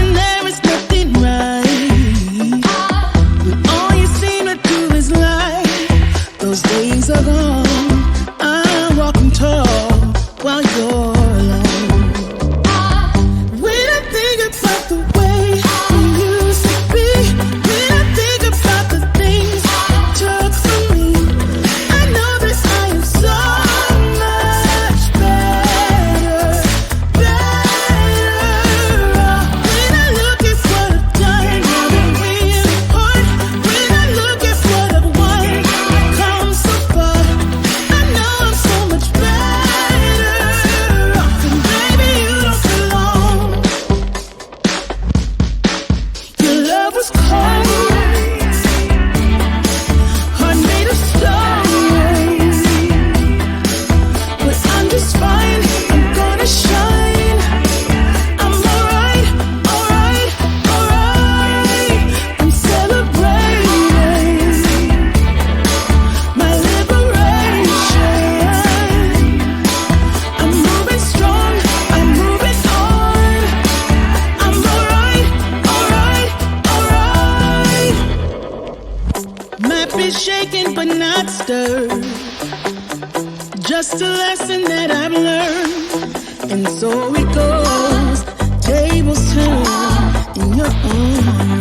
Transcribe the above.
and there is nothing right. When all you seem to do is lie, those days are gone. I'm walking tall while you're alone. When I think about the way we used to be, when I think about the things you took from me, I know that I am so much better, better off. When I look at what I've done, now that we're apart, when I look at what I've won, I've come so far. I know I'm so much better off, and baby, you don't belong. Your love was cold, heart made of stone, but I'm just fine. I'm gonna shine. I'm alright, alright, alright. I'm celebrating my liberation. I'm moving strong, I'm moving on. I'm alright, alright, alright. Might be shaken but not stirred. Just a lesson that I've learned. And so it goes. Tables turn in your own